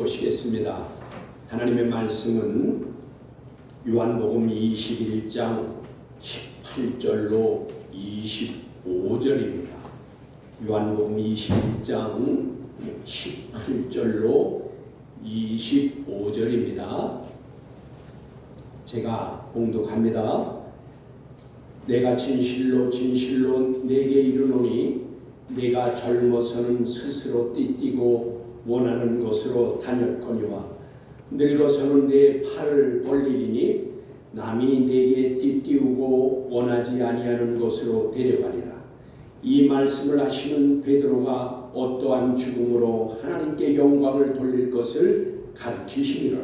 보시겠습니다. 하나님의 말씀은 요한복음 21장 18절로 25절입니다. 요한복음 21장 18절로 25절입니다. 제가 봉독합니다. 내가 진실로 진실로 내게 이르노니 내가 젊어서는 스스로 띠띠고 원하는 곳으로 다녔거니와 늙어서는 내 팔을 벌리리니 남이 내게 띠띠우고 원하지 아니하는 곳으로 데려가리라. 이 말씀을 하시는 베드로가 어떠한 죽음으로 하나님께 영광을 돌릴 것을 가르치시니라.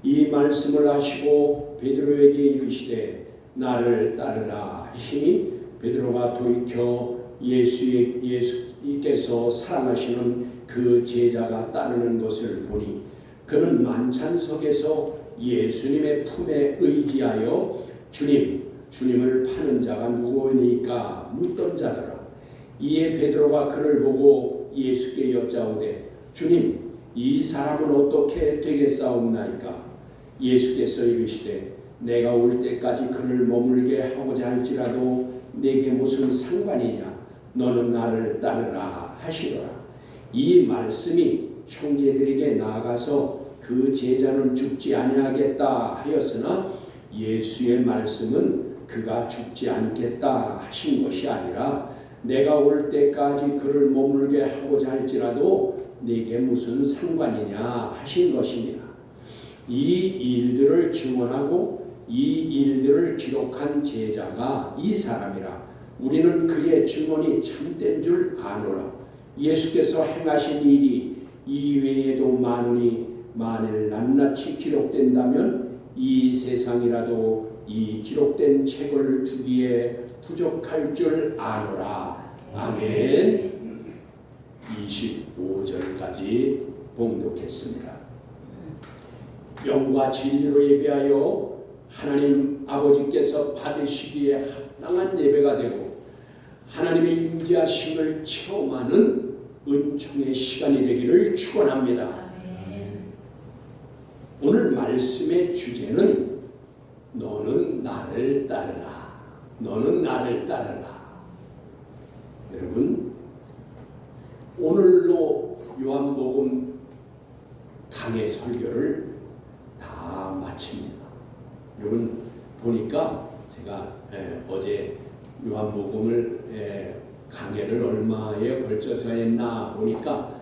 이 말씀을 하시고 베드로에게 이르시되 나를 따르라 하시니 베드로가 돌이켜 예수께서 사랑하시는 그 제자가 따르는 것을 보니 그는 만찬석에서 예수님의 품에 의지하여 주님을 파는 자가 누구이니까 묻던 자더라. 이에 베드로가 그를 보고 예수께 여짜오되 주님, 이 사람은 어떻게 되겠사옵나이까? 예수께서 이르시되 내가 올 때까지 그를 머물게 하고자 할지라도 내게 무슨 상관이냐? 너는 나를 따르라 하시더라. 이 말씀이 형제들에게 나아가서 그 제자는 죽지 아니하겠다 하였으나 예수의 말씀은 그가 죽지 않겠다 하신 것이 아니라 내가 올 때까지 그를 머물게 하고자 할지라도 내게 무슨 상관이냐 하신 것이니라. 이 일들을 증언하고 이 일들을 기록한 제자가 이 사람이라. 우리는 그의 증언이 참된 줄 아노라. 예수께서 행하신 일이 이외에도 많으니 만일 낱낱이 기록된다면 이 세상이라도 이 기록된 책을 두기에 부족할 줄 아노라. 아멘. 25절까지 봉독했습니다. 영과 진리로 예배하여 하나님 아버지께서 받으시기에 합당한 예배가 되고 하나님의 임재하심을 체험하는 은총의 시간이 되기를 축원합니다. 오늘 말씀의 주제는 너는 나를 따르라. 너는 나를 따르라. 여러분, 오늘로 요한복음 강해 설교를 다 마칩니다. 여러분 보니까 제가 어제 요한복음을 강해를 얼마에 걸쳐서 했나 보니까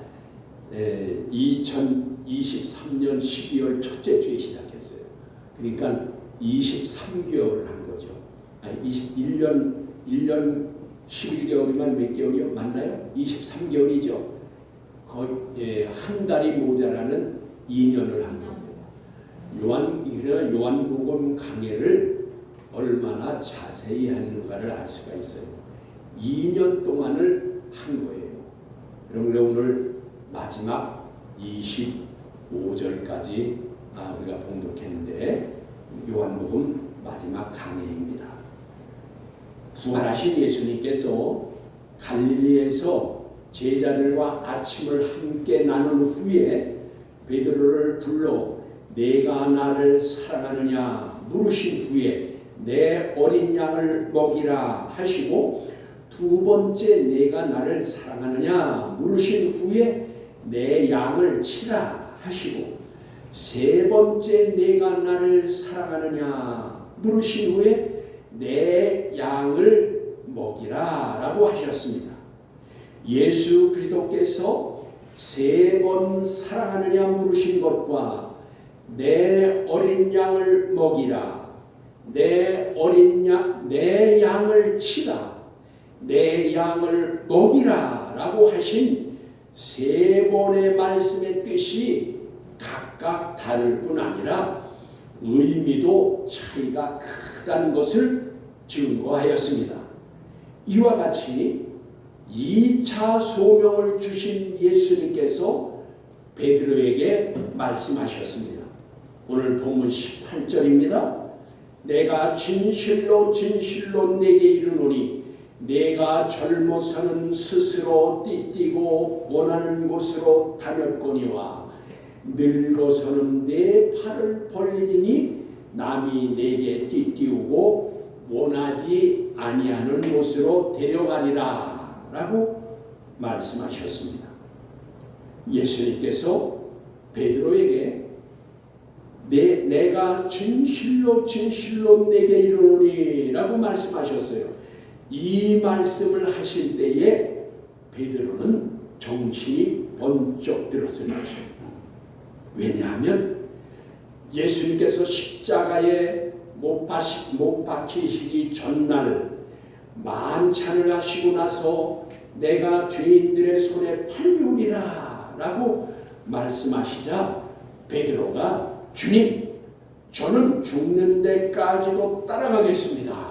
2023년 12월 첫째 주에 시작했어요. 그러니까 23개월을 한 거죠. 아니 1년 11개월이면 몇 개월이요? 맞나요? 23개월이죠. 거의 한 달이 모자라는 2년을 한 겁니다. 요한복음 강해를 얼마나 자세히 했는가를 알 수가 있어요. 2년 동안을 한 거예요. 여러분 오늘 마지막 25절까지 우리가 봉독했는데 요한복음 마지막 강해입니다. 부활하신 예수님께서 갈릴리에서 제자들과 아침을 함께 나눈 후에 베드로를 불러 내가 나를 사랑하느냐 물으신 후에 내 어린 양을 먹이라 하시고 두 번째 내가 나를 사랑하느냐 물으신 후에 내 양을 치라 하시고 세 번째 내가 나를 사랑하느냐 물으신 후에 내 양을 먹이라 라고 하셨습니다. 예수 그리스도께서 세 번 사랑하느냐 물으신 것과 내 어린 양을 먹이라, 내 양을 치라, 내 양을 먹이라 라고 하신 세 번의 말씀의 뜻이 각각 다를 뿐 아니라 의미도 차이가 크다는 것을 증거하였습니다. 이와 같이 2차 소명을 주신 예수님께서 베드로에게 말씀하셨습니다. 오늘 본문 18절입니다. 내가 진실로 진실로 내게 이르노니 내가 젊어서는 스스로 띠띠고 원하는 곳으로 다녔거니와 늙어서는 내 팔을 벌리니 남이 내게 띠띠우고 원하지 아니하는 곳으로 데려가리라 라고 말씀하셨습니다. 예수님께서 베드로에게 내가 진실로 진실로 내게 이르노니 라고 말씀하셨어요. 이 말씀을 하실 때에 베드로는 정신이 번쩍 들었을 것입니다. 왜냐하면 예수님께서 십자가에 못 박히시기 전날 만찬을 하시고 나서 내가 죄인들의 손에 팔리우리라 라고 말씀하시자 베드로가 주님, 저는 죽는 데까지도 따라가겠습니다.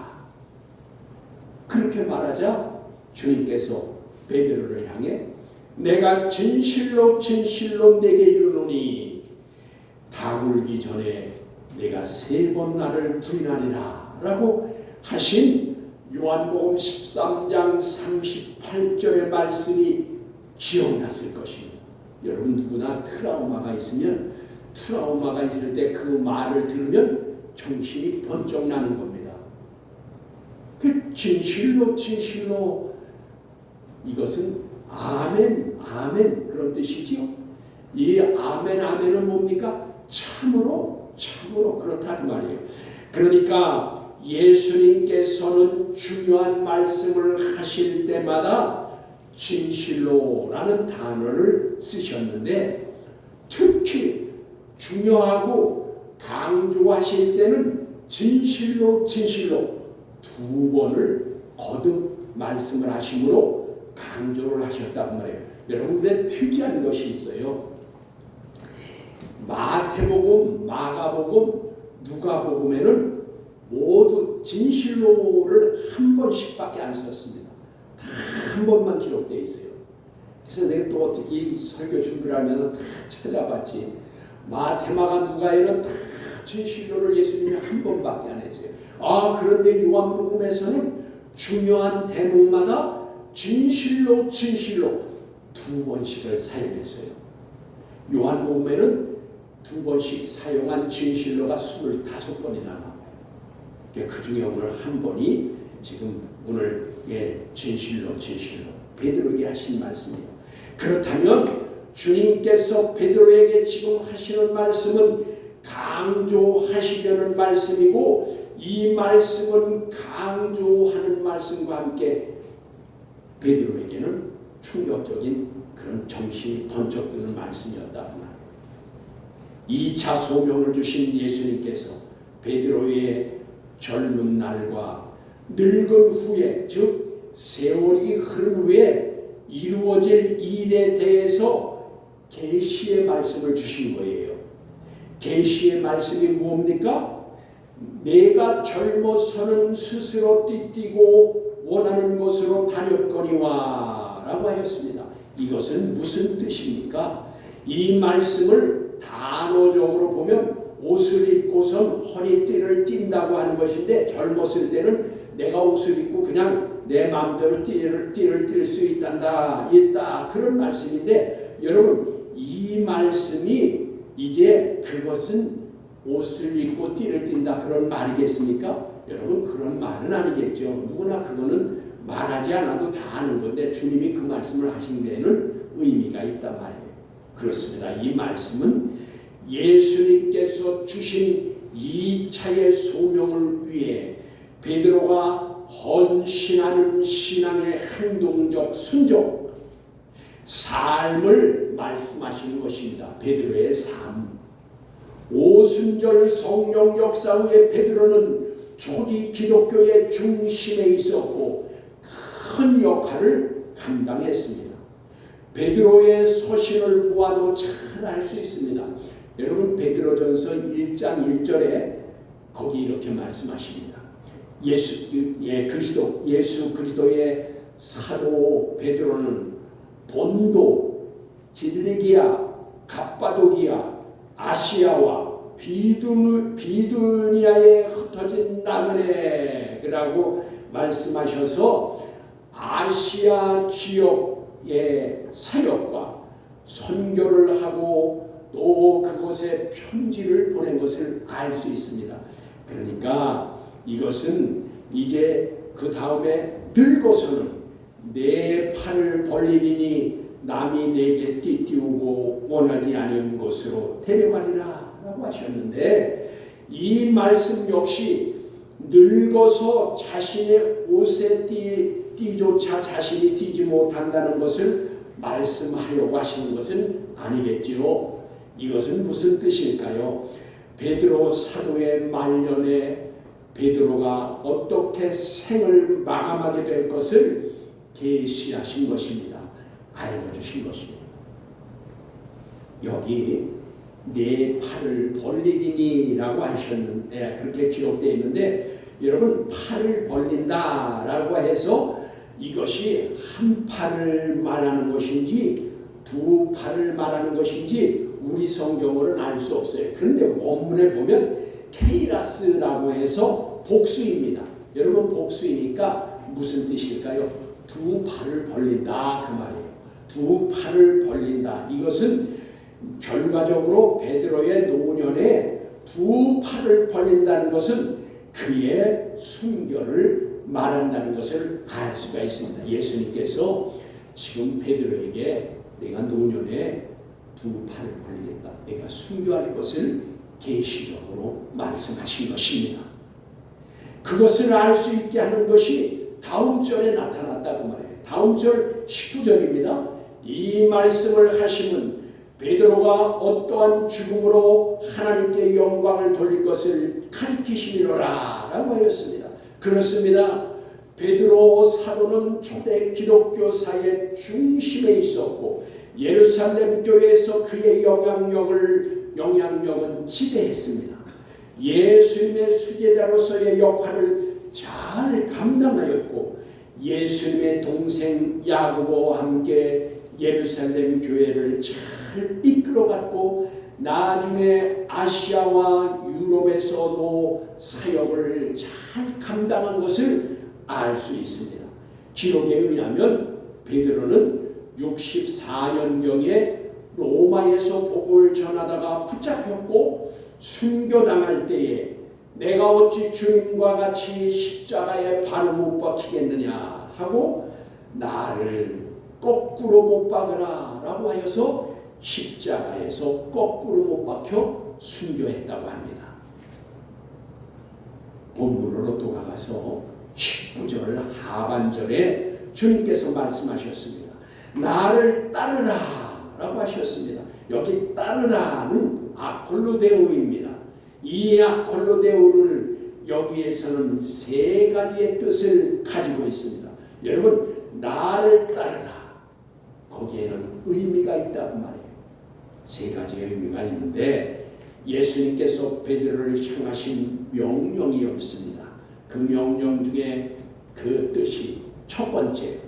그렇게 말하자 주님께서 베드로를 향해 내가 진실로 진실로 내게 이르노니 닭 울기 전에 내가 3번 나를 부인하리라 라고 하신 요한복음 13장 38절의 말씀이 기억났을 것입니다. 여러분 누구나 트라우마가 있을 때 그 말을 들으면 정신이 번쩍 나는 겁니다. 그 진실로 진실로 이것은 아멘 아멘 그런 뜻이지요. 이 아멘 아멘은 뭡니까? 참으로 그렇다는 말이에요. 그러니까 예수님께서는 중요한 말씀을 하실 때마다 진실로라는 단어를 쓰셨는데 특히 중요하고 강조하실 때는 진실로 2번을 거듭 말씀을 하심으로 강조를 하셨단 말이에요. 여러분 근데 특이한 것이 있어요. 마태복음, 마가복음, 누가복음에는 모두 진실로를 한 번씩밖에 안 썼습니다. 다 한 번만 기록되어 있어요. 그래서 내가 또 어떻게 설교 준비를 하면서 다 찾아봤지. 마태, 마가, 누가에는 다 진실로를 예수님이 한 번밖에 안 했어요. 그런데 요한복음에서는 중요한 대목마다 진실로 2번씩을 사용했어요. 요한복음에는 2번씩 사용한 진실로가 25번이나 나와요. 그 중에 오늘 한 번이 지금 오늘 진실로 베드로에게 하신 말씀이에요. 그렇다면 주님께서 베드로에게 지금 하시는 말씀은 강조하시려는 말씀이고 이 말씀은 강조하는 말씀과 함께 베드로에게는 충격적인 그런 정신이 번쩍 드는 말씀이었다고 말이에요. 2차 소명을 주신 예수님께서 베드로의 젊은 날과 늙은 후에 즉 세월이 흐른 후에 이루어질 일에 대해서 계시의 말씀을 주신 거예요. 계시의 말씀이 뭡니까? 내가 젊어서는 스스로 띠띠고 원하는 곳으로 다녔거니와 라고 하였습니다. 이것은 무슨 뜻입니까? 이 말씀을 단어적으로 보면 옷을 입고선 허리띠를 띈다고 하는 것인데 젊었을 때는 내가 옷을 입고 그냥 내 마음대로 띠를 띌 수 있다 그런 말씀인데 여러분 이 말씀이 이제 그것은 옷을 입고 띠를 띈다 그런 말이겠습니까? 여러분 그런 말은 아니겠죠. 누구나 그거는 말하지 않아도 다 아는 건데 주님이 그 말씀을 하신 데는 의미가 있단 말이에요. 그렇습니다. 이 말씀은 예수님께서 주신 2차의 소명을 위해 베드로가 헌신하는 신앙의 행동적 순종 삶을 말씀하시는 것입니다. 베드로의 삶. 오순절 성령 역사 후에 베드로는 초기 기독교의 중심에 있었고 큰 역할을 감당했습니다. 베드로의 서신을 보아도 잘 알 수 있습니다. 여러분 베드로전서 1장 1절에 거기 이렇게 말씀하십니다. 예수 그리스도의 사도 베드로는 본도, 길리기아, 갑바도기아, 아시아와 비두니아에 흩어진 나그네라고 말씀하셔서 아시아 지역의 사역과 선교를 하고 또 또 그곳에 편지를 보낸 것을 알 수 있습니다. 그러니까 이것은 이제 그 다음에 늙어서는 내 팔을 벌리리니 남이 내게 띠띠우고 원하지 않은 곳으로 데려가리라 라고 하셨는데, 이 말씀 역시 늙어서 자신의 옷에 띠조차 자신이 띠지 못한다는 것을 말씀하려고 하시는 것은 아니겠지요. 이것은 무슨 뜻일까요? 베드로 사도의 말년에 베드로가 어떻게 생을 마감하게 될 것을 계시하신 것입니다. 알려주신 것입니다. 여기 내 팔을 벌리리니 라고 하셨는데, 그렇게 기록되어 있는데, 여러분, 팔을 벌린다 라고 해서 이것이 한 팔을 말하는 것인지 두 팔을 말하는 것인지 우리 성경으로는 알 수 없어요. 그런데 원문에 보면 케이라스라고 해서 복수입니다. 여러분, 복수이니까 무슨 뜻일까요? 두 팔을 벌린다 그 말이에요. 두 팔을 벌린다. 이것은 결과적으로 베드로의 노년에 두 팔을 벌린다는 것은 그의 순교를 말한다는 것을 알 수가 있습니다. 예수님께서 지금 베드로에게 내가 노년에 두 팔을 벌리겠다, 내가 순교할 것을 계시적으로 말씀하신 것입니다. 그것을 알 수 있게 하는 것이 다음 절에 나타났다고 말해요. 다음 절 19절입니다. 이 말씀을 하시면 베드로가 어떠한 죽음으로 하나님께 영광을 돌릴 것을 가리키시리로라 라고 하였습니다. 그렇습니다. 베드로 사도는 초대 기독교사의 중심에 있었고 예루살렘 교회에서 그의 영향력은 지대했습니다. 예수님의 수제자로서의 역할을 잘 감당하였고 예수님의 동생 야고보와 함께 예루살렘 교회를 잘 이끌어갔고 나중에 아시아와 유럽에서도 사역을 잘 감당한 것을 알 수 있습니다. 기록에 의하면 베드로는 64년경에 로마에서 복음을 전하다가 붙잡혔고 순교당할 때에 내가 어찌 주님과 같이 십자가에 발을 못 박히겠느냐 하고 나를 거꾸로 못 박으라 라고 하여서 십자가에서 거꾸로 못 박혀 순교했다고 합니다. 본문으로 돌아가서 19절 하반절에 주님께서 말씀하셨습니다. 나를 따르라 라고 하셨습니다. 여기 따르라는 아콜로데오입니다. 이 아콜로데오를 여기에서는 세 가지의 뜻을 가지고 있습니다. 여러분, 나를 따르라, 거기에는 의미가 있다고 말해요. 세 가지의 의미가 있는데 예수님께서 베드로를 향하신 명령이었습니다. 그 명령 중에 그 뜻이 첫 번째,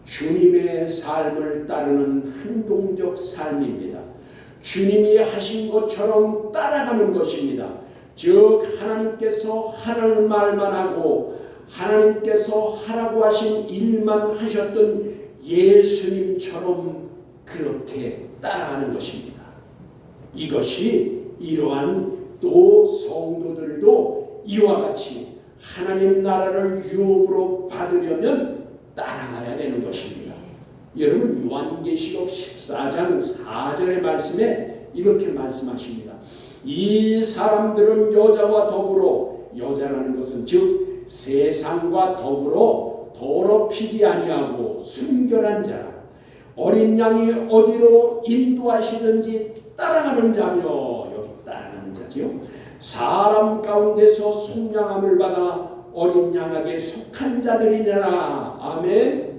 주님의 삶을 따르는 행동적 삶입니다. 주님이 하신 것처럼 따라가는 것입니다. 즉 하나님께서 하라는 말만 하고 하나님께서 하라고 하신 일만 하셨던 예수님처럼 그렇게 따라가는 것입니다. 이것이 이러한 또 성도들도 이와 같이 하나님 나라를 유업으로 받으려면 따라가야 되는 것입니다. 여러분, 요한계시록 14장 4절의 말씀에 이렇게 말씀하십니다. 이 사람들은 여자와 더불어, 여자라는 것은 즉 세상과 더불어 더럽히지 아니하고 순결한 자라, 어린 양이 어디로 인도하시든지 따라가는 자며, 여기 따라가는 자지요. 사람 가운데서 속량함을 받아 어린 양에게 속한 자들이니라. 아멘.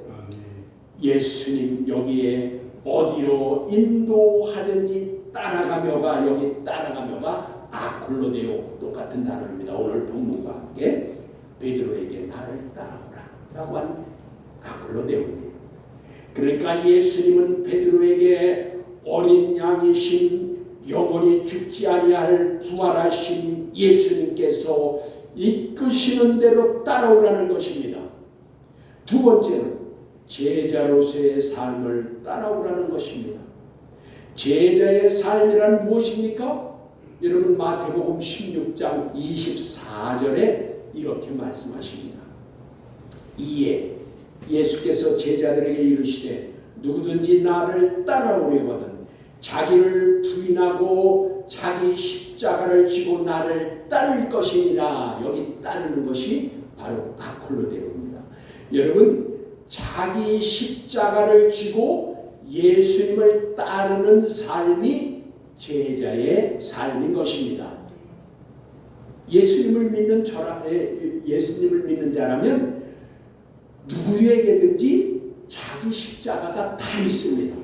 예수님 여기에 어디로 인도하든지 따라가며가, 여기 따라가며가 아콜로데오, 똑같은 단어입니다. 오늘 본문과 함께 베드로에게 나를 따라오라 라고 한 아콜로데오예요. 그러니까 예수님은 베드로에게 어린 양이신 영원히 죽지 아니할 부활하신 예수님께서 이끄시는 대로 따라오라는 것입니다. 두 번째는 제자로서의 삶을 따라오라는 것입니다. 제자의 삶이란 무엇입니까? 여러분 마태복음 16장 24절에 이렇게 말씀하십니다. 이에 예수께서 제자들에게 이르시되 누구든지 나를 따라오려거든 자기를 부인하고 자기 십자가를 지고 나를 따를 것이니라. 여기 따르는 것이 바로 아콜로데오입니다. 여러분 자기 십자가를 지고 예수님을 따르는 삶이 제자의 삶인 것입니다. 예수님을 믿는 자라면 누구에게든지 자기 십자가가 다 있습니다.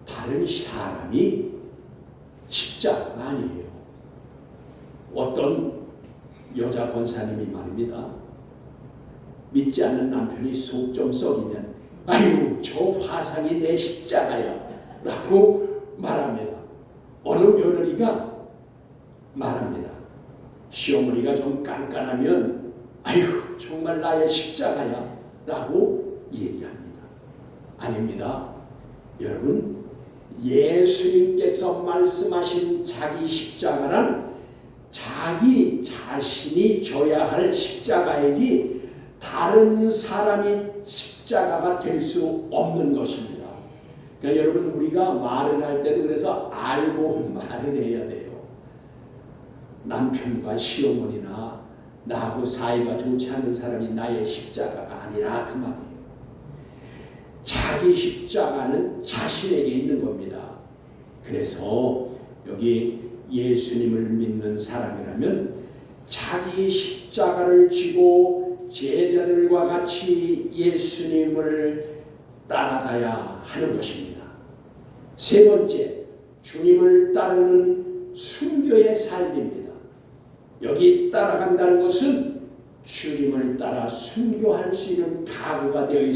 다른 사람이 십자가가 아니에요. 어떤 여자 권사님이 말입니다. 믿지 않는 남편이 속 좀 썩이면 아유 저 화상이 내 십자가야 라고 말합니다. 어느 며느리가 말합니다. 시어머니가 좀 깐깐하면 아유 정말 나의 십자가야 라고 얘기합니다. 아닙니다. 여러분 예수님께서 말씀하신 자기 십자가란 자기 자신이 져야 할 십자가이지 다른 사람이 십자가가 될 수 없는 것입니다. 그러니까 여러분 우리가 말을 할 때도 그래서 알고 말을 해야 돼요. 남편과 시어머니나 나하고 사이가 좋지 않은 사람이 나의 십자가가 아니라 그 말이에요. 자기 십자가는 자신에게 있는 겁니다. 그래서 여기 예수님을 믿는 사람이라면 자기 십자가를 지고 제자들과 같이 예수님을 따라가야 하는 것입니다. 세 번째, 주님을 따르는 순교의 삶입니다. 여기 따라간다는 것은 주님을 따라 순교할 수 있는 각오가 되어야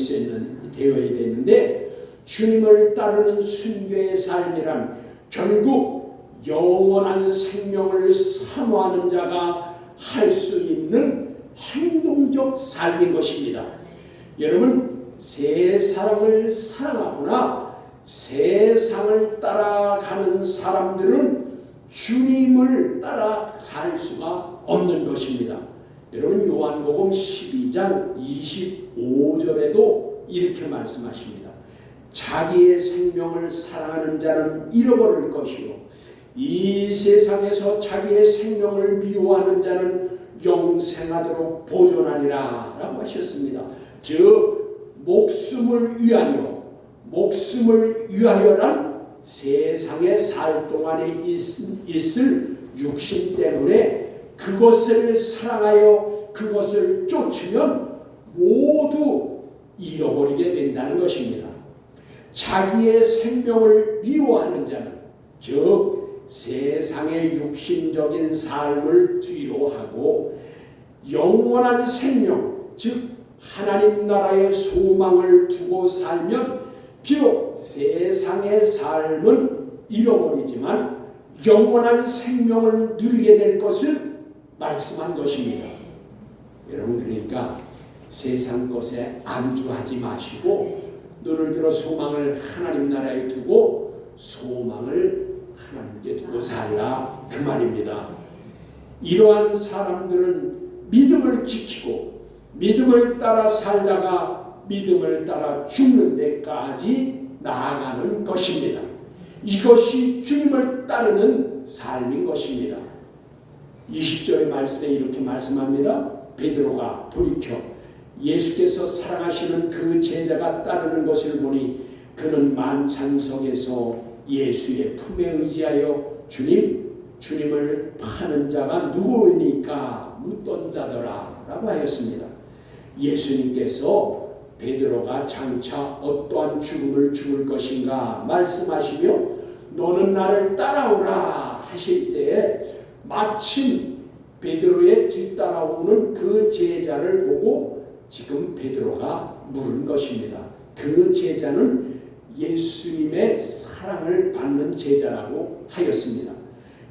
되는데 주님을 따르는 순교의 삶이란 결국 영원한 생명을 사모하는 자가 할 수 있는 행동적 삶인 것입니다. 여러분 세상을 사랑하거나 세상을 따라가는 사람들은 주님을 따라 살 수가 없는 것입니다. 여러분 요한복음 12장 25절에도 이렇게 말씀하십니다. 자기의 생명을 사랑하는 자는 잃어버릴 것이요 이 세상에서 자기의 생명을 미워하는 자는 영생하도록 보존하리라 라고 하셨습니다. 즉 목숨을 위하여란 세상에 살 동안에 있을 육신 때문에 그것을 사랑하여 그것을 쫓으면 모두 잃어버리게 된다는 것입니다. 자기의 생명을 미워하는 자는 즉 세상의 육신적인 삶을 뒤로 하고 영원한 생명 즉 하나님 나라의 소망을 두고 살면 비록 세상의 삶은 잃어버리지만 영원한 생명을 누리게 될 것을 말씀한 것입니다. 여러분 그러니까 세상 것에 안주하지 마시고 눈을 들어 소망을 하나님 나라에 두고 소망을 하나님께 두고 살라 그 말입니다. 이러한 사람들은 믿음을 지키고 믿음을 따라 살다가 믿음을 따라 죽는 데까지 나아가는 것입니다. 이것이 주님을 따르는 삶인 것입니다. 20절의 말씀에 이렇게 말씀합니다. 베드로가 돌이켜 예수께서 사랑하시는 그 제자가 따르는 것을 보니 그는 만찬석에서 예수의 품에 의지하여 주님을 파는 자가 누구이니까 묻던 자더라 라고 하였습니다. 예수님께서 베드로가 장차 어떠한 죽음을 죽을 것인가 말씀하시며 너는 나를 따라오라 하실 때에 마침 베드로의 뒤따라오는 그 제자를 보고 지금 베드로가 물은 것입니다. 그 제자는 예수님의 사랑을 받는 제자라고 하였습니다.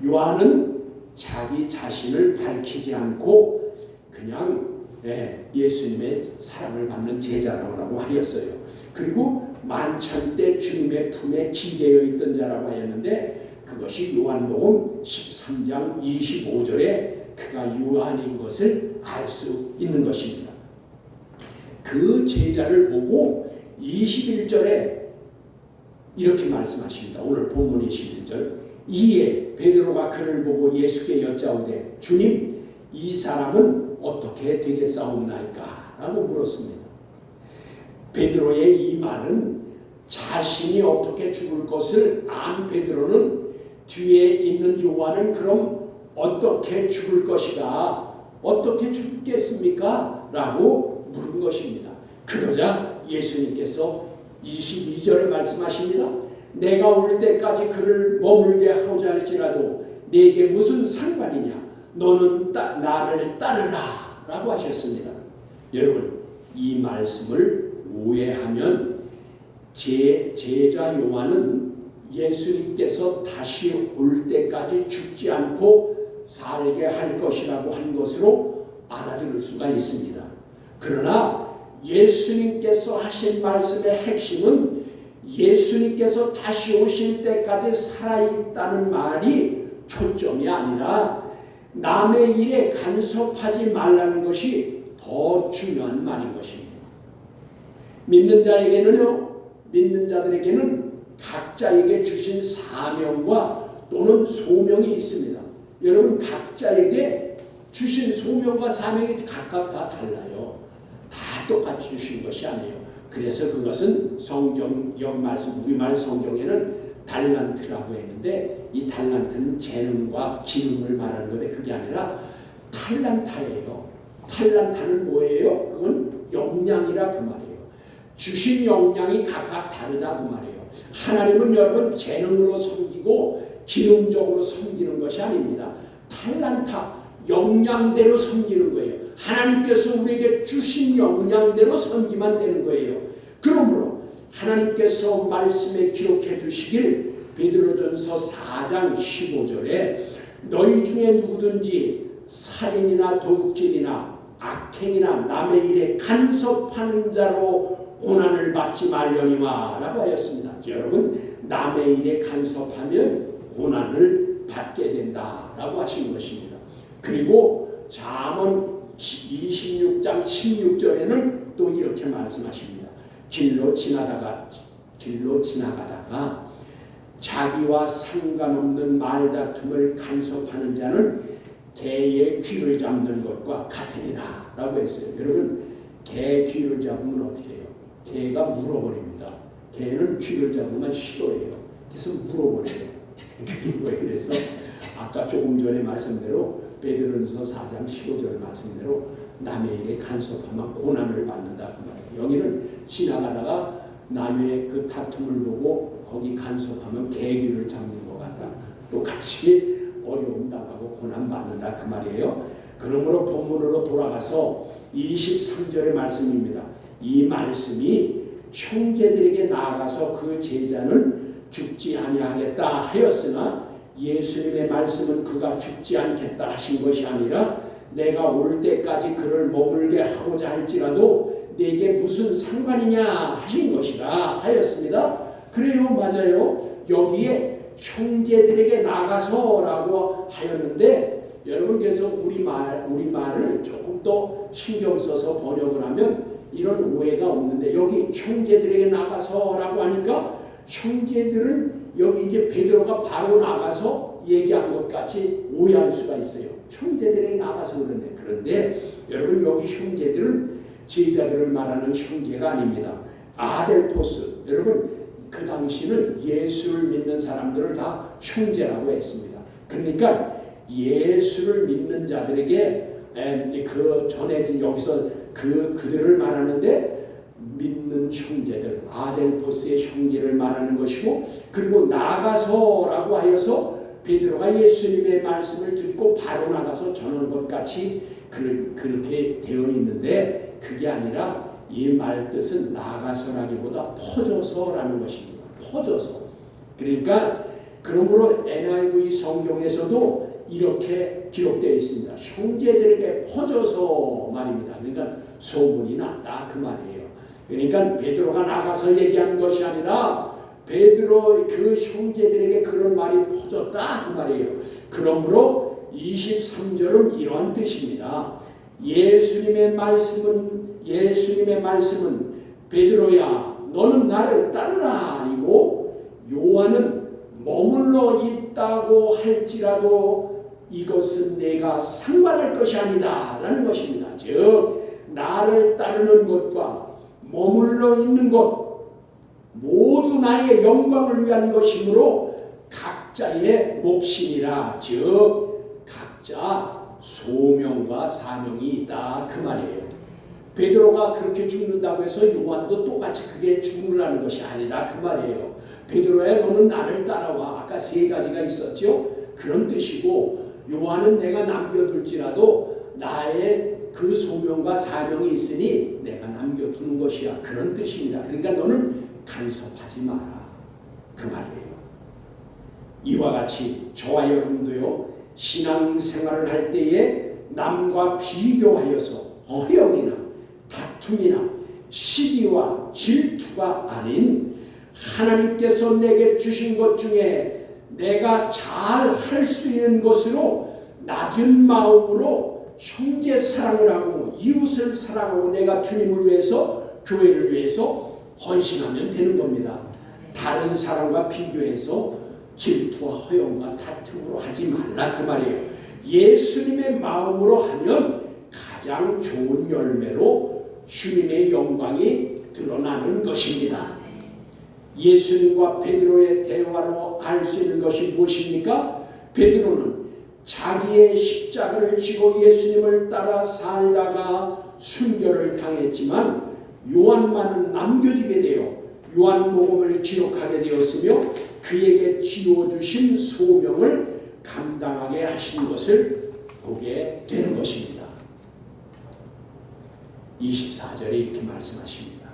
요한은 자기 자신을 밝히지 않고 그냥 예수님의 사랑을 받는 제자라고 하였어요. 그리고 만찬 때 주님의 품에 기대어 있던 자라고 하였는데 그것이 요한복음 13장 25절에 그가 요한인 것을 알 수 있는 것입니다. 그 제자를 보고 21절에 이렇게 말씀하십니다. 오늘 본문 21절. 이에 베드로가 그를 보고 예수께 여짜오되 주님 이 사람은 어떻게 되겠사옵나이까? 라고 물었습니다. 베드로의 이 말은 자신이 어떻게 죽을 것을 안 베드로는 뒤에 있는 요한은 그럼 어떻게 죽을 것이다? 어떻게 죽겠습니까? 라고 물은 것입니다. 그러자 예수님께서 22절에 말씀하십니다. 내가 올 때까지 그를 머물게 하고자 할지라도 네게 무슨 상관이냐? 너는 나를 따르라 라고 하셨습니다. 여러분 이 말씀을 오해하면 제자 요한은 예수님께서 다시 올 때까지 죽지 않고 살게 할 것이라고 한 것으로 알아들을 수가 있습니다. 그러나 예수님께서 하신 말씀의 핵심은 예수님께서 다시 오실 때까지 살아있다는 말이 초점이 아니라 남의 일에 간섭하지 말라는 것이 더 중요한 말인 것입니다. 믿는 자들에게는 각자에게 주신 사명과 또는 소명이 있습니다. 여러분 각자에게 주신 소명과 사명이 각각 다 달라요. 다 똑같이 주신 것이 아니에요. 그래서 그것은 성경 말씀 우리말 성경에는 달란트라고 했는데 이 달란트는 재능과 기능을 말하는 건데 그게 아니라 탈란타예요. 탈란타는 뭐예요? 그건 역량이라 그 말이에요. 주신 역량이 각각 다르다 그 말이에요. 하나님은 여러분 재능으로 섬기고 기능적으로 섬기는 것이 아닙니다. 탈란타, 역량대로 섬기는 거예요. 하나님께서 우리에게 주신 역량대로 섬기면 되는 거예요. 그러므로 하나님께서 말씀에 기록해 주시길 베드로전서 4장 15절에 너희 중에 누구든지 살인이나 도둑질이나 악행이나 남의 일에 간섭하는 자로 고난을 받지 말려니와 라고 하였습니다. 여러분 남의 일에 간섭하면 고난을 받게 된다라고 하신 것입니다. 그리고 잠언 26장 16절에는 또 이렇게 말씀하십니다. 길로 지나가다가 자기와 상관없는 말다툼을 간섭하는 자는 개의 귀를 잡는 것과 같으니라 라고 했어요. 여러분 개 귀를 잡으면 어떻게 해요? 개가 물어버립니다. 개는 귀를 잡으면 싫어해요. 그래서 물어버려요. 그래서 아까 조금 전에 말씀대로 베드로전서 4장 15절 말씀대로 남의 일에 간섭하면 고난을 받는다 그 말이에요. 여기는 지나가다가 남의 그 다툼을 보고 거기 간섭하면 개귀를 잡는 것 같다. 똑같이 어려움 당하고 고난 받는다 그 말이에요. 그러므로 본문으로 돌아가서 23절의 말씀입니다. 이 말씀이 형제들에게 나아가서 그 제자는 죽지 아니하겠다 하였으나 예수님의 말씀은 그가 죽지 않겠다 하신 것이 아니라 내가 올 때까지 그를 머물게 하고자 할지라도 내게 무슨 상관이냐 하신 것이라 하였습니다. 그래요, 맞아요. 여기에 형제들에게 나가서라고 하였는데 여러분께서 우리말을 조금 더 신경 써서 번역을 하면 이런 오해가 없는데 여기 형제들에게 나가서라고 하니까 형제들은 여기 이제 베드로가 바로 나가서 얘기한 것 같이 오해할 수가 있어요. 형제들에게 나가서 그런데 여러분 여기 형제들은 제자들을 말하는 형제가 아닙니다. 아델포스. 여러분 그 당시는 예수를 믿는 사람들을 다 형제라고 했습니다. 그러니까 예수를 믿는 자들에게 그 전해진 여기서 그들을 말하는데 믿는 형제들 아델포스의 형제를 말하는 것이고 그리고 나가서라고 하여서 베드로가 예수님의 말씀을 듣고 바로 나가서 전하는 것 같이 그렇게 되어 있는데 그게 아니라 이 말 뜻은 나가서라기보다 퍼져서라는 것입니다. 퍼져서. 그러니까 그러므로 NIV 성경에서도 이렇게 기록되어 있습니다. 형제들에게 퍼져서 말입니다. 그러니까 소문이 났다 그 말이에요. 그러니까 베드로가 나가서 얘기한 것이 아니라 베드로 그 형제들에게 그런 말이 퍼졌다 그 말이에요. 그러므로 23절은 이러한 뜻입니다. 예수님의 말씀은 베드로야 너는 나를 따르라 이고 요한은 머물러 있다고 할지라도 이것은 내가 상관할 것이 아니다 라는 것입니다. 즉 나를 따르는 것과 머물러 있는 것 모두 나의 영광을 위한 것이므로 각자의 몫이니라. 즉 각자 소명과 사명이 있다 그 말이에요. 베드로가 그렇게 죽는다고 해서 요한도 똑같이 그게 죽으라는 것이 아니다 그 말이에요. 베드로야 너는 나를 따라와. 아까 세 가지가 있었죠. 그런 뜻이고 요한은 내가 남겨둘지라도 나의 그 소명과 사명이 있으니 내가 남겨두는 것이야. 그런 뜻입니다. 그러니까 너는 간섭하지 마라 그 말이에요. 이와 같이 저와 여러분도요 신앙생활을 할 때에 남과 비교하여서 허영이나 다툼이나 시기와 질투가 아닌 하나님께서 내게 주신 것 중에 내가 잘 할 수 있는 것으로 낮은 마음으로 형제 사랑을 하고 이웃을 사랑하고 내가 주님을 위해서 교회를 위해서 헌신하면 되는 겁니다. 다른 사람과 비교해서 질투와 허영과 다툼으로 하지 말라 그 말이에요. 예수님의 마음으로 하면 가장 좋은 열매로 주님의 영광이 드러나는 것입니다. 예수님과 베드로의 대화로 알 수 있는 것이 무엇입니까? 베드로는 자기의 십자가를 지고 예수님을 따라 살다가 순교를 당했지만 요한만은 남겨지게 되어 요한복음을 기록하게 되었으며 그에게 지어주신 소명을 감당하게 하신 것을 보게 되는 것입니다. 24절에 이렇게 말씀하십니다.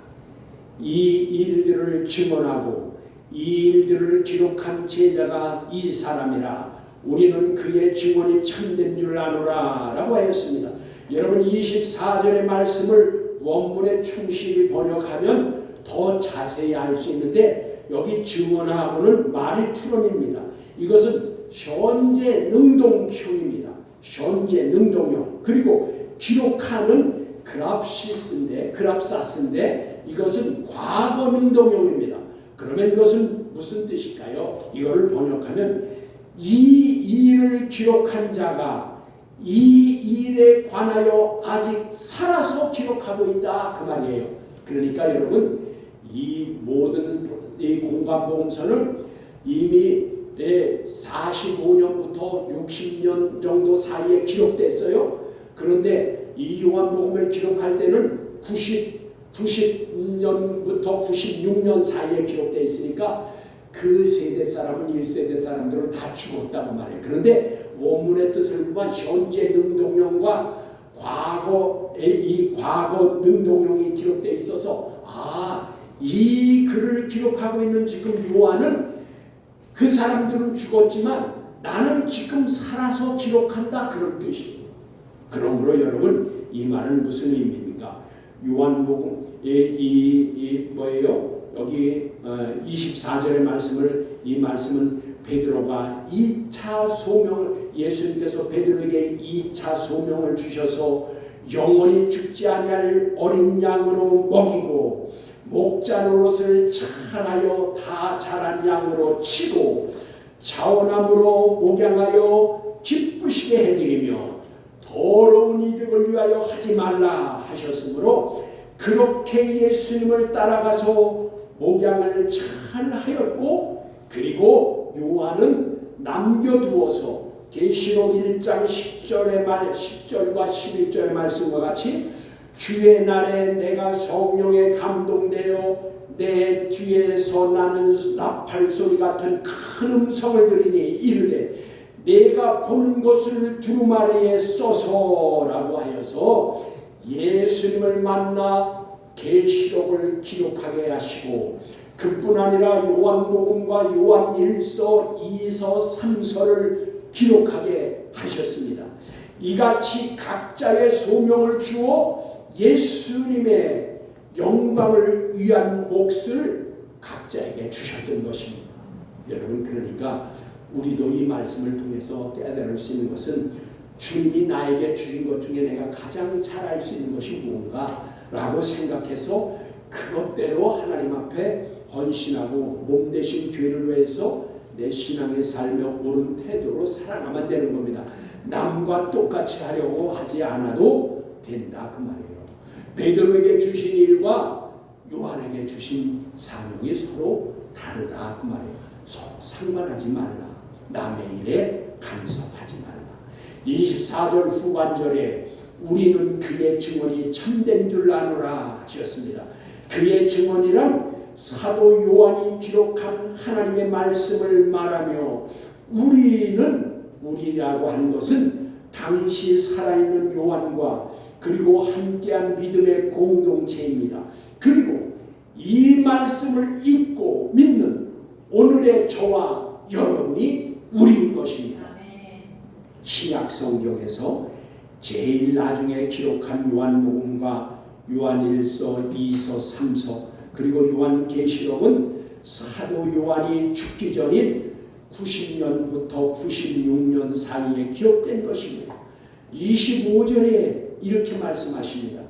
이 일들을 증언하고 이 일들을 기록한 제자가 이 사람이라 우리는 그의 증언이 참된 줄 아노라 라고 하였습니다. 여러분 24절의 말씀을 원문에 충실히 번역하면 더 자세히 알 수 있는데 여기 증언하고는 말이 투론입니다. 이것은 현재 능동형입니다. 현재 능동형. 그리고 기록하는 그랍사스인데 이것은 과거 능동형입니다. 그러면 이것은 무슨 뜻일까요? 이거를 번역하면 이 일을 기록한 자가 이 일에 관하여 아직 살아서 기록하고 있다 그 말이에요. 그러니까 여러분 이 모든 이 공관복음서는 이미 45년부터 60년 정도 사이에 기록됐어요. 그런데 이 요한복음을 기록할 때는 90년부터 96년 사이에 기록되어 있으니까 그 세대 사람은 1세대 사람들은 다 죽었다고 말해요. 그런데 원문의 뜻을 보면 현재 능동형과 이 과거 능동형이 기록되어 있어서 이 글을 기록하고 있는 지금 요한은 그 사람들은 죽었지만 나는 지금 살아서 기록한다 그런 뜻이에요. 그러므로 여러분 이 말은 무슨 의미입니까? 요한복음 뭐예요? 여기 24절의 이 말씀은 베드로가 2차 소명을 예수님께서 베드로에게 2차 소명을 주셔서 영원히 죽지 아니할 어린 양으로 먹이고 목자 노릇을 잘하여 다 자란 양으로 치고 자원함으로 목양하여 기쁘시게 해드리며 더러운 이득을 위하여 하지 말라 하셨으므로 그렇게 예수님을 따라가서 목양을 잘 하였고 그리고 요한은 남겨두어서 계시록 1장 10절과 11절의 말씀과 같이 주의 날에 내가 성령에 감동되어 내 뒤에서 나는 나팔 소리 같은 큰 음성을 들으니 이르되 내가 보는 것을 두루마리에 써서라고 하여서 예수님을 만나 계시록을 기록하게 하시고 그뿐 아니라 요한복음과 요한 1서, 2서, 3서를 기록하게 하셨습니다. 이같이 각자의 소명을 주어 예수님의 영광을 위한 몫을 각자에게 주셨던 것입니다. 여러분, 그러니까 우리도 이 말씀을 통해서 깨달을 수 있는 것은 주님이 나에게 주신 것 중에 내가 가장 잘 알 수 있는 것이 무언가라고 생각해서 그것대로 하나님 앞에 헌신하고 몸대신 교회를 위해서 내 신앙의 삶에 옳은 태도로 살아가면 되는 겁니다. 남과 똑같이 하려고 하지 않아도 된다, 그 말이에요. 베드로에게 주신 일과 요한에게 주신 사명이 서로 다르다, 그 말이에요. 서로 상관하지 말라. 남의 일에 간섭하지 말라. 24절 후반절에 우리는 그의 증언이 참된 줄 아노라 하셨습니다. 그의 증언이란 사도 요한이 기록한 하나님의 말씀을 말하며, 우리라고 한 것은 당시 살아있는 요한과 그리고 함께한 믿음의 공동체입니다. 그리고 이 말씀을 읽고 믿는 오늘의 저와 여러분이 우리인 것입니다. 신약 성경에서 제일 나중에 기록한 요한복음과 요한일서, 2서, 3서 그리고 요한계시록은 사도 요한이 죽기 전인 90년부터 96년 사이에 기록된 것입니다. 25절에 이렇게 말씀하십니다.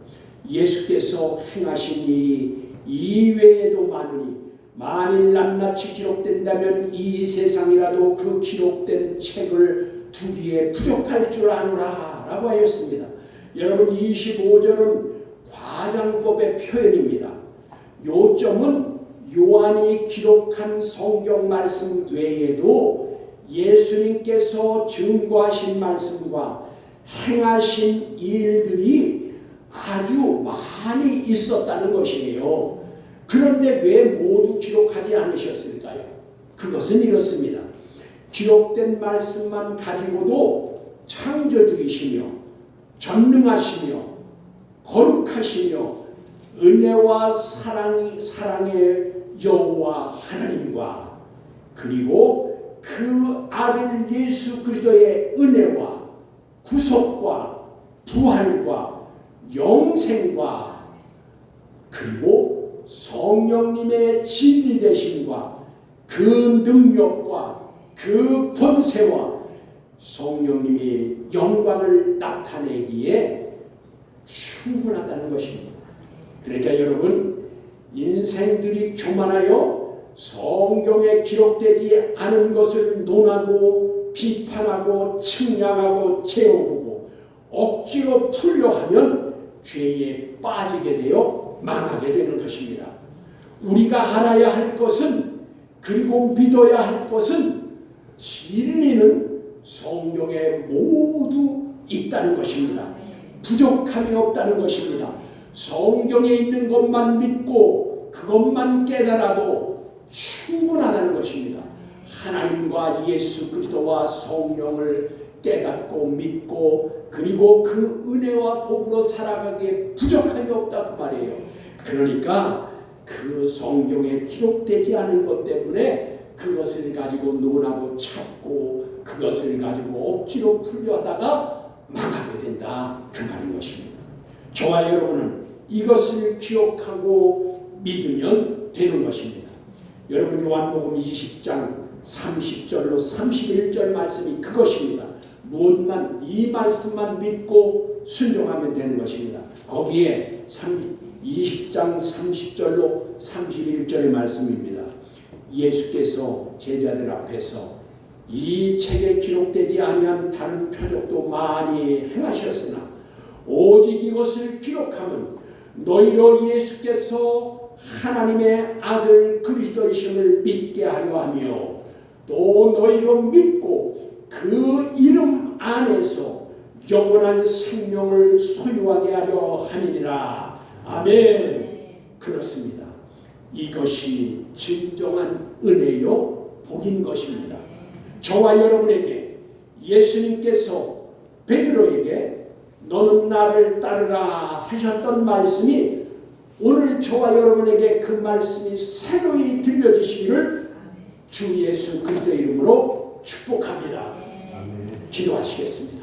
예수께서 행하신 일이 이외에도 많으니 만일 낱낱이 기록된다면 이 세상이라도 그 기록된 책을 두기에 부족할 줄 아노라 라고 하였습니다. 여러분, 25절은 과장법의 표현입니다. 요점은 요한이 기록한 성경 말씀 외에도 예수님께서 증거하신 말씀과 행하신 일들이 아주 많이 있었다는 것이에요. 그런데 왜 모두 기록하지 않으셨을까요? 그것은 이렇습니다. 기록된 말씀만 가지고도 창조주이시며 전능하시며 거룩하시며 은혜와 사랑의 여호와 하나님과 그리고 그 아들 예수 그리스도의 은혜와 구속과 부활과 영생과 그리고 성령님의 진리 되심과 그 능력과 그 권세와 성령님의 영광을 나타내기에 충분하다는 것입니다. 그러니까 여러분, 인생들이 교만하여 성경에 기록되지 않은 것을 논하고 비판하고 측량하고 재어보고 억지로 풀려 하면 죄에 빠지게 되어 망하게 되는 것입니다. 우리가 알아야 할 것은, 그리고 믿어야 할 것은 진리는 성경에 모두 있다는 것입니다. 부족함이 없다는 것입니다. 성경에 있는 것만 믿고 그것만 깨달아도 충분하다는 것입니다. 하나님과 예수 그리스도와 성령을 깨닫고 믿고 그리고 그 은혜와 복으로 살아가기에 부족함이 없다, 그 말이에요. 그러니까 그 성경에 기록되지 않은 것 때문에 그것을 가지고 논하고 찾고 그것을 가지고 억지로 풀려 하다가 망하게 된다, 그 말인 것입니다. 저와 여러분은 이것을 기억하고 믿으면 되는 것입니다. 여러분, 요한복음 20장 30절로 31절 말씀이 그것입니다. 무엇만, 이 말씀만 믿고 순종하면 되는 것입니다. 거기에 20장 30절로 31절의 말씀입니다. 예수께서 제자들 앞에서 이 책에 기록되지 아니한 다른 표적도 많이 행하셨으나 오직 이것을 기록하면 너희로 예수께서 하나님의 아들 그리스도이심을 믿게 하려 하며 또 너희로 믿고 그 이름 안에서 영원한 생명을 소유하게 하려 함이니라. 아멘. 그렇습니다. 이것이 진정한 은혜요 복인 것입니다. 저와 여러분에게 예수님께서 베드로에게 너는 나를 따르라 하셨던 말씀이 오늘 저와 여러분에게 그 말씀이 새로이 들려지시기를 주 예수 그리스도의 이름으로 축복합니다. 기도하시겠습니다.